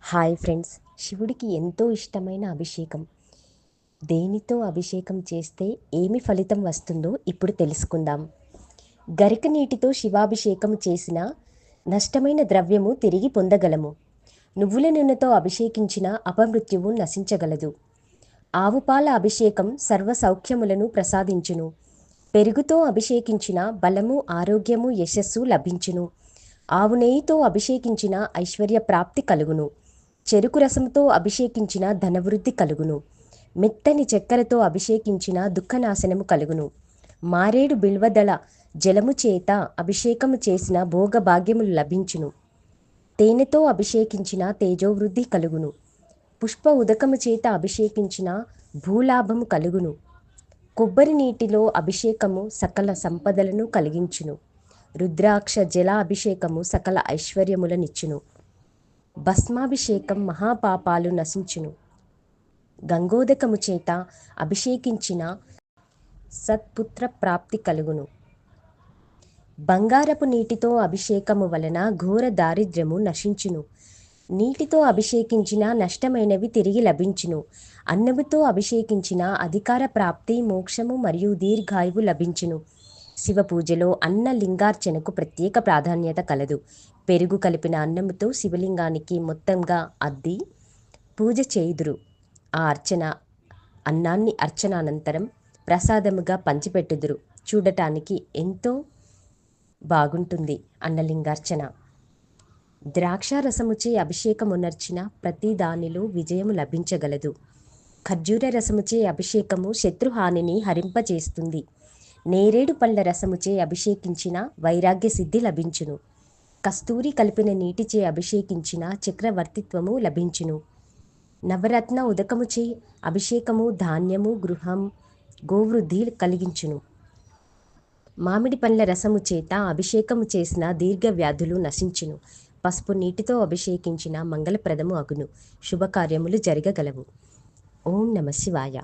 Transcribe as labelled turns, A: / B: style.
A: Hi friends, శివుడికి ఎంతో ఇష్టమైన అభిషేకం. దేనితో అభిషేకం చేస్తే ఏమి ఫలితం వస్తుందో ఇప్పుడు తెలుసుకుందాం. గరిక నీటితో శివాభిషేకం చేసిన నష్టమైన ద్రవ్యము తిరిగి పొందగలము. నువ్వుల నూనెతో అభిషేకించిన అపమృత్యువు నశించగలదు. ఆవుపాల అభిషేకం సర్వ సౌఖ్యములను ప్రసాదించును. పెరుగుతో అభిషేకించిన బలము, ఆరోగ్యము, యశస్సు లభించును. ఆవు నెయ్యితో అభిషేకించిన ఐశ్వర్య ప్రాప్తి కలుగును. చెరుకు రసంతో అభిషేకించిన ధనవృద్ధి కలుగును. మెత్తని చక్కెరతో అభిషేకించిన దుఃఖనాశనము కలుగును. మారేడు బిల్వదళ జలము చేత అభిషేకము చేసిన భోగభాగ్యములు లభించును. తేనెతో అభిషేకించిన తేజోవృద్ధి కలుగును. పుష్ప ఉదకము చేత అభిషేకించిన భూలాభము కలుగును. కొబ్బరి నీటిలో అభిషేకము సకల సంపదలను కలిగించును. రుద్రాక్ష జల అభిషేకము సకల ఐశ్వర్యములనిచ్చును. భస్మాభిషేకం మహాపాపాలు నశించును. గంగోదకము చేత అభిషేకించిన సత్పుత్ర ప్రాప్తి కలుగును. బంగారపు నీటితో అభిషేకము వలన ఘోర దారిద్ర్యము నశించును. నీటితో అభిషేకించిన నష్టమైనవి తిరిగి లభించును. అన్నముతో అభిషేకించిన అధికార ప్రాప్తి, మోక్షము మరియు దీర్ఘాయువు లభించును. శివ పూజలో అన్న లింగార్చనకు ప్రత్యేక ప్రాధాన్యత కలదు. పెరుగు కలిపిన అన్నముతో శివలింగానికి మొత్తంగా అద్ది పూజ చేయుదురు. ఆ అన్నాన్ని అర్చనానంతరం ప్రసాదముగా పంచిపెట్టుదురు. చూడటానికి ఎంతో బాగుంటుంది అన్నలింగార్చన. ద్రాక్షారసముచే అభిషేకమునర్చిన ప్రతి దానిలో విజయము లభించగలదు. ఖర్జూర రసముచే అభిషేకము శత్రుహానిని హరింపచేస్తుంది. నేరేడు పళ్ళ రసముచే అభిషేకించిన వైరాగ్య సిద్ధి లభించును. కస్తూరి కలిపిన నీటిచే అభిషేకించిన చక్రవర్తిత్వము లభించును. నవరత్న ఉదకముచే అభిషేకము ధాన్యము, గృహం, గోవృద్ధి కలిగించును. మామిడి పండ్ల రసము చేత అభిషేకము చేసిన దీర్ఘ వ్యాధులు నశించును. పసుపు నీటితో అభిషేకించిన మంగళప్రదము అగును. శుభకార్యములు జరగగలవు. ఓం నమ శివాయ.